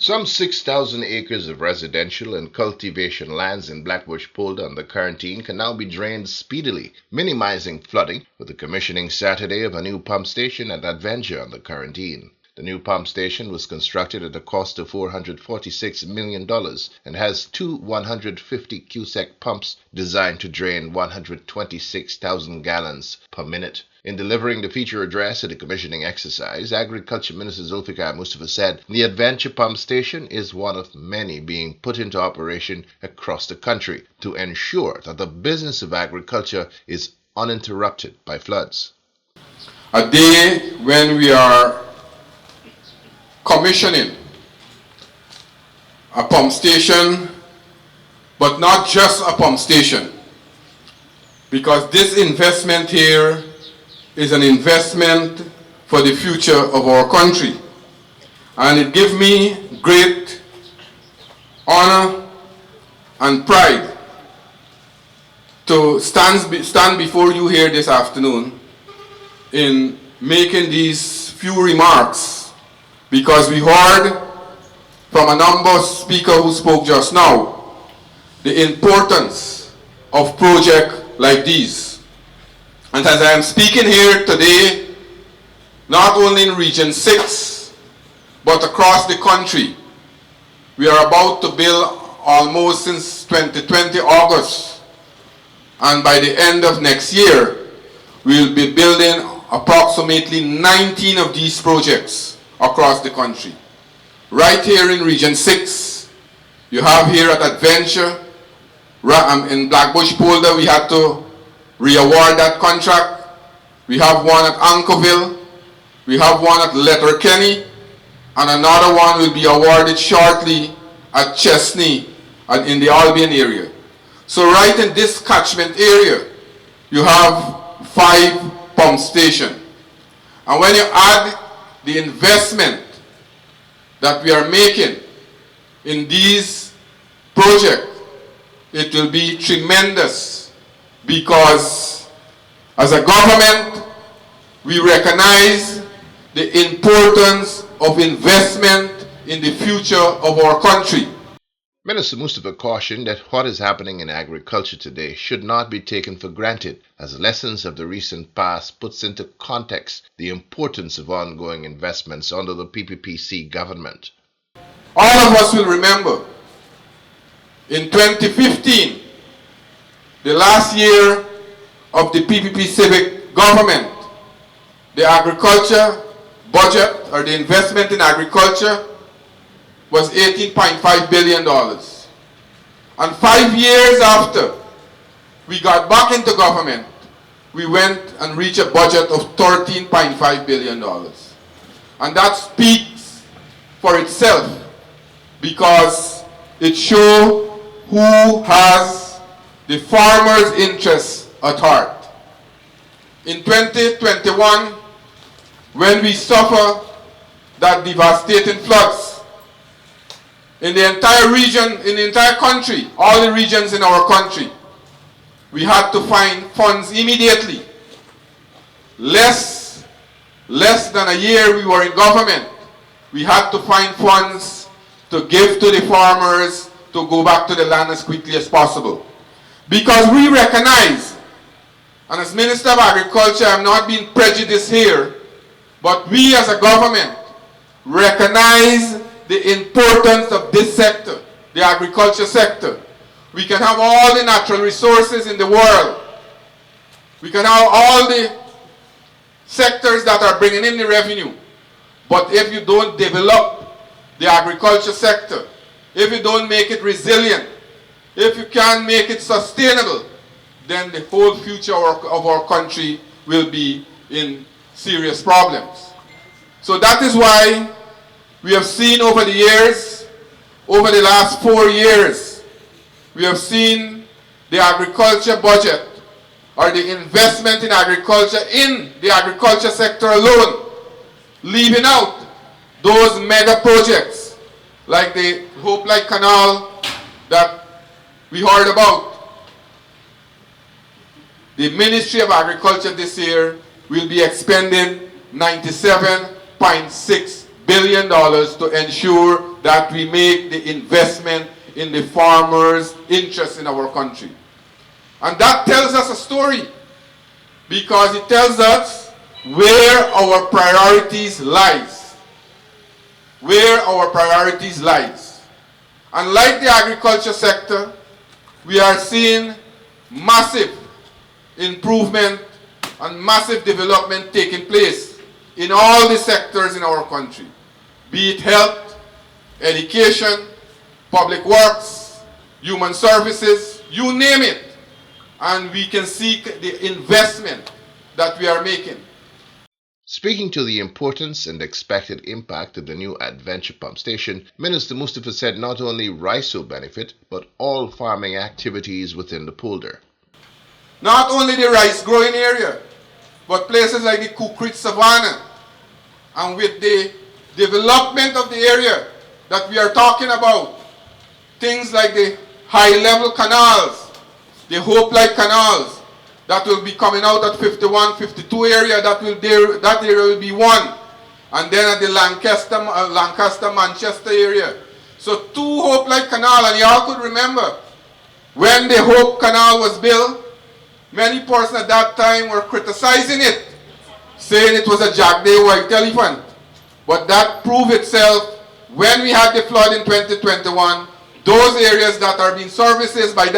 Some 6,000 acres of residential and cultivation lands in Blackbush Polder under quarantine can now be drained speedily, minimizing flooding, with the commissioning Saturday of a new pump station at Adventure under quarantine. The new pump station was constructed at a cost of $446 million and has two 150 cubic pumps designed to drain 126,000 gallons per minute. In delivering the feature address at the commissioning exercise, Agriculture Minister Zulfikar Mustafa said the Adventure Pump Station is one of many being put into operation across the country to ensure that the business of agriculture is uninterrupted by floods. A day when we are commissioning a pump station, but not just a pump station, because this investment here is an investment for the future of our country. And it gives me great honor and pride to stand before you here this afternoon in making these few remarks, because we heard from a number of speakers who spoke just now the importance of projects like these. And as I am speaking here today, not only in Region 6, but across the country, we are about to build almost since 2020 August. And by the end of next year, we will be building approximately 19 of these projects across the country. Right here in Region 6, you have here at Adventure, in Blackbush Polder, we had to re-award that contract. We have one at Ankerville, we have one at Letterkenny, and another one will be awarded shortly at Chesney and in the Albion area. So right in this catchment area, you have 5 pump stations. And when you add the investment that we are making in these projects, it will be tremendous, because as a government, we recognize the importance of investment in the future of our country. Minister Mustafa cautioned that what is happening in agriculture today should not be taken for granted, as lessons of the recent past puts into context the importance of ongoing investments under the PPPC government. All of us will remember, in 2015, the last year of the PPP civic government, the agriculture budget, or the investment in agriculture, was $18.5 billion. And 5 years after we got back into government, we went and reached a budget of $13.5 billion. And that speaks for itself, because it shows who has the farmer's interests at heart. In 2021, when we suffer that devastating floods, in the entire region, in the entire country, all the regions in our country, we had to find funds immediately. Less than a year we were in government, we had to find funds to give to the farmers to go back to the land as quickly as possible. Because we recognize, and as Minister of Agriculture, I'm not being prejudiced here, but we as a government recognize the importance of this sector, the agriculture sector. We can have all the natural resources in the world. We can have all the sectors that are bringing in the revenue. But if you don't develop the agriculture sector, if you don't make it resilient, if you can't make it sustainable, then the whole future of our country will be in serious problems. So that is why we have seen over the years, over the last 4 years, we have seen the agriculture budget, or the investment in the agriculture sector alone, leaving out those mega projects like the Hope Light Canal that we heard about. The Ministry of Agriculture this year will be expending $97.6 billion to ensure that we make the investment in the farmers' interest in our country. And that tells us a story, because it tells us where our priorities lies. Where our priorities lies. And like the agriculture sector, we are seeing massive improvement and massive development taking place in all the sectors in our country, be it health, education, public works, human services, you name it. And we can see the investment that we are making. Speaking to the importance and expected impact of the new Adventure Pump Station, Minister Mustafa said not only rice will benefit, but all farming activities within the polder. Not only the rice growing area, but places like the Kukrit Savannah, and with the development of the area that we are talking about, things like the high-level canals, the Hope-like canals, that will be coming out at 51, 52 area, that area will be one. And then at the Lancaster, Manchester area. So 2 Hope-like canal, and y'all could remember, when the Hope Canal was built, many persons at that time were criticizing it, saying it was a Jack Day white elephant. But that proved itself when we had the flood in 2021. Those areas that are being servicing by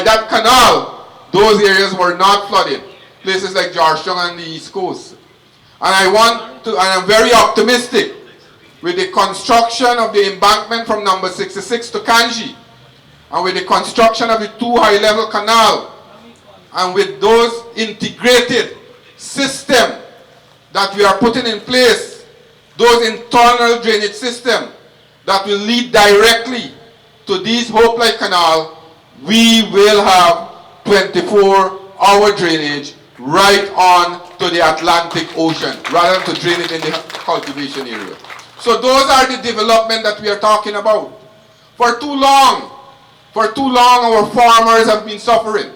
that canal, those areas were not flooded. Places like Georgetown and the East Coast. And I'm very optimistic with the construction of the embankment from number 66 to Kanji, and with the construction of the 2 high-level canal, and with those integrated systems that we are putting in place, those internal drainage systems that will lead directly to these Hope-like canal, we will have 24-hour drainage right on to the Atlantic Ocean, rather than to drain it in the cultivation area. So those are the development that we are talking about. For too long our farmers have been suffering.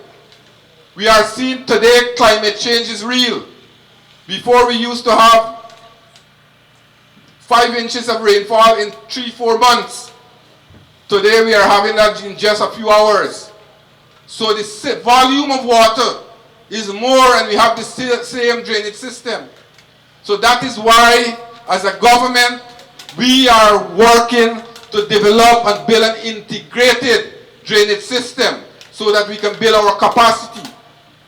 We are seeing today climate change is real. Before we used to have 5 inches of rainfall in 3-4 months. Today we are having that in just a few hours. So the volume of water is more, and we have the same drainage system. So that is why, as a government, we are working to develop and build an integrated drainage system so that we can build our capacity.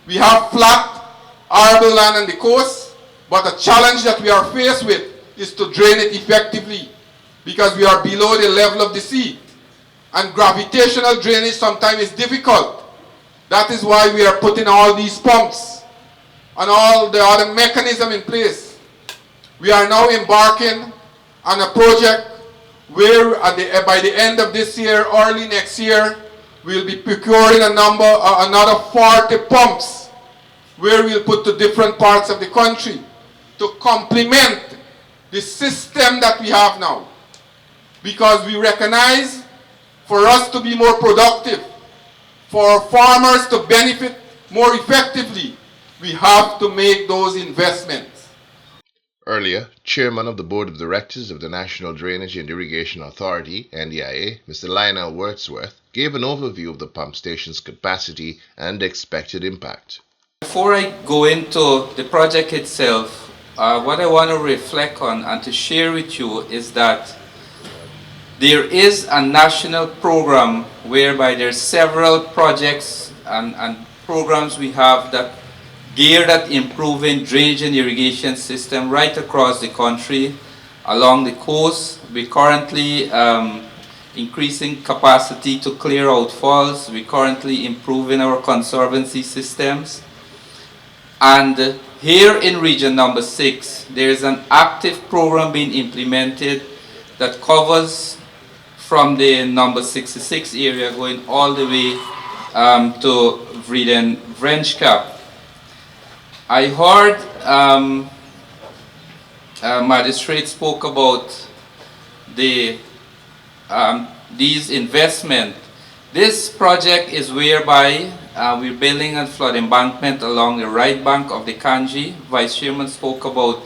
We have flat, arable land on the coast, but the challenge that we are faced with is to drain it effectively, because we are below the level of the sea. And gravitational drainage sometimes is difficult. That is why we are putting all these pumps and all the other mechanisms in place. We are now embarking on a project where by the end of this year, early next year, we'll be procuring another 40 pumps, where we'll put to different parts of the country to complement the system that we have now. Because we recognize, for us to be more productive, for farmers to benefit more effectively, we have to make those investments. Earlier, Chairman of the Board of Directors of the National Drainage and Irrigation Authority, NDIA, Mr. Lionel Wordsworth, gave an overview of the pump station's capacity and expected impact. Before I go into the project itself, what I want to reflect on and to share with you is that there is a national program whereby there are several projects and programs we have that geared at improving drainage and irrigation system right across the country, along the coast. We're currently increasing capacity to clear outfalls. We're currently improving our conservancy systems. And here in region number 6, there is an active program being implemented that covers from the number 66 area going all the way to Vrenschkap. I heard magistrate spoke about these investment. This project is whereby we're building a flood embankment along the right bank of the Kanji. Vice Chairman spoke about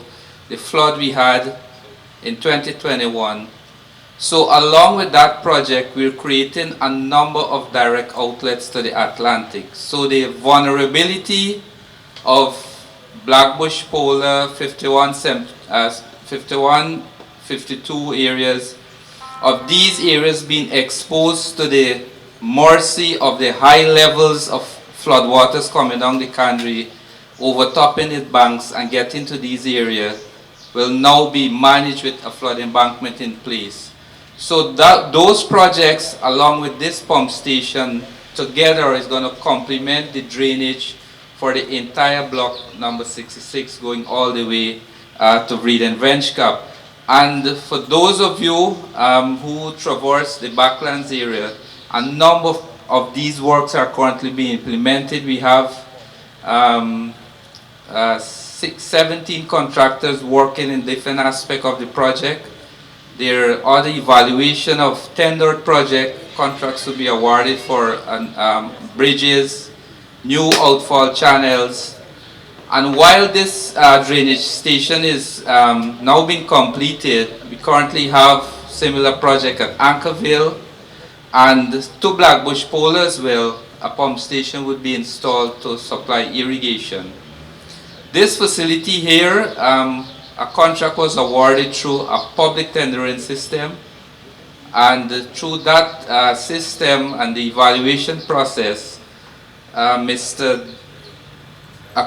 the flood we had in 2021. So along with that project, we're creating a number of direct outlets to the Atlantic. So the vulnerability of Blackbush Polar 51, 52 areas, of these areas being exposed to the mercy of the high levels of floodwaters coming down the country, overtopping its banks and getting to these areas, will now be managed with a flood embankment in place. So those projects, along with this pump station, together is going to complement the drainage for the entire block number 66 going all the way to Vreed and Venchkap. And for those of you who traverse the Backlands area, a number of these works are currently being implemented. We have 17 contractors working in different aspects of the project. There are the evaluation of tendered project contracts to be awarded for bridges, new outfall channels. And while this drainage station is now being completed, we currently have similar project at Anchorville, and to Blackbush Pole as well, a pump station would be installed to supply irrigation. This facility here, a contract was awarded through a public tendering system, and through that system and the evaluation process, a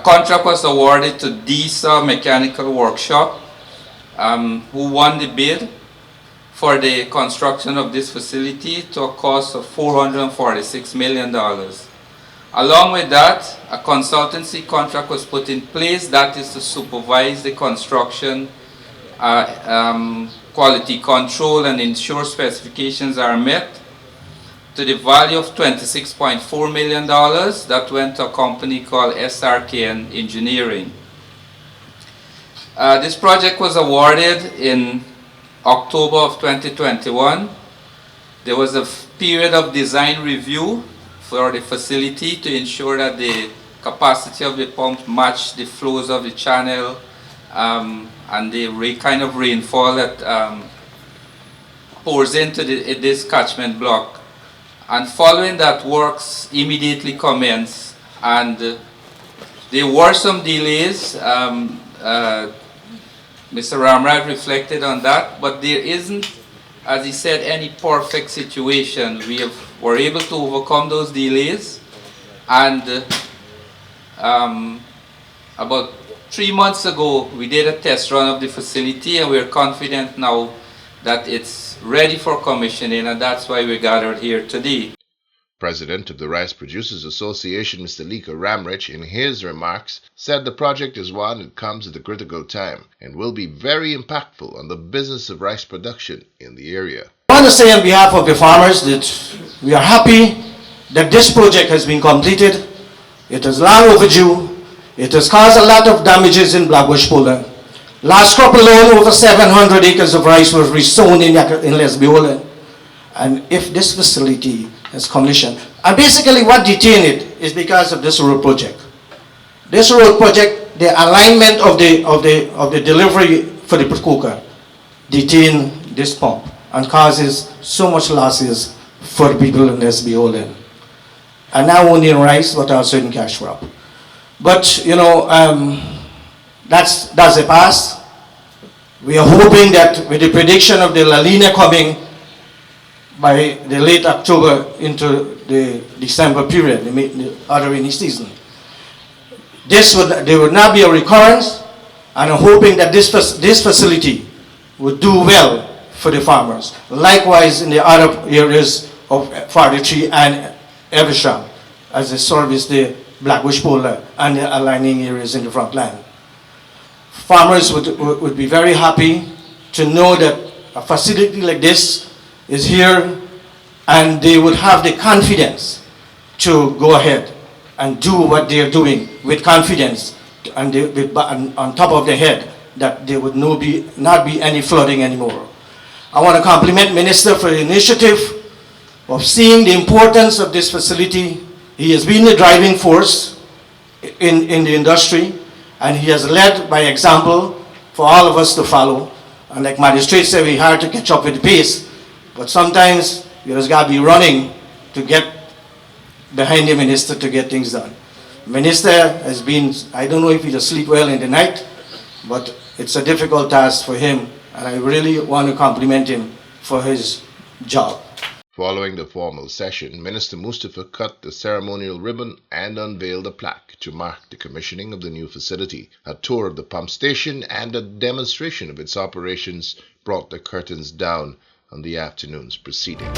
contract was awarded to DISA Mechanical Workshop, who won the bid for the construction of this facility to a cost of $446 million. Along with that, a consultancy contract was put in place that is to supervise the construction, quality control, and ensure specifications are met, to the value of $26.4 million that went to a company called SRKN Engineering. This project was awarded in October of 2021. There was a period of design review for the facility to ensure that the capacity of the pump matched the flows of the channel and the kind of rainfall that pours into this catchment block. And following that, works immediately commenced, and there were some delays. Mr. Ramraj reflected on that, but there isn't, as he said, any perfect situation. We were able to overcome those delays, and about 3 months ago we did a test run of the facility, and we're confident now that it's ready for commissioning, and that's why we gathered here today. President of the Rice Producers Association, Mr. Lika Ramrich, in his remarks, said the project is one that comes at a critical time and will be very impactful on the business of rice production in the area. I want to say on behalf of the farmers that we are happy that this project has been completed. It is long overdue. It has caused a lot of damages in Blackbush Poland. Last crop alone, over 700 acres of rice was resown in Lesbiola. And if this facility is commissioned, and basically what detained it is because of this road project. This road project, the alignment of the delivery for the coker detained this pump and causes so much losses for the people in Lesbiola. And not only in rice, but also in cash crop. But, you know, that's the past. We are hoping that with the prediction of the La Nina coming by the late October into the December period, the other rainy season, there would not be a recurrence, and I'm hoping that this facility would do well for the farmers. Likewise in the other areas of Fortitude and Evesham, as they service the Blackbush Polar and the aligning areas in the front line. Farmers would be very happy to know that a facility like this is here, and they would have the confidence to go ahead and do what they are doing with confidence, and on top of their head that there would not be any flooding anymore. I want to compliment Minister for the initiative of seeing the importance of this facility. He has been the driving force in the industry, and he has led by example for all of us to follow. And like Magistrate said, we hard to catch up with the pace. But sometimes you just got to be running to get behind the minister to get things done. Minister has been, I don't know if he just sleep well in the night, but it's a difficult task for him. And I really want to compliment him for his job. Following the formal session, Minister Mustafa cut the ceremonial ribbon and unveiled a plaque to mark the commissioning of the new facility. A tour of the pump station and a demonstration of its operations brought the curtains down on the afternoon's proceedings.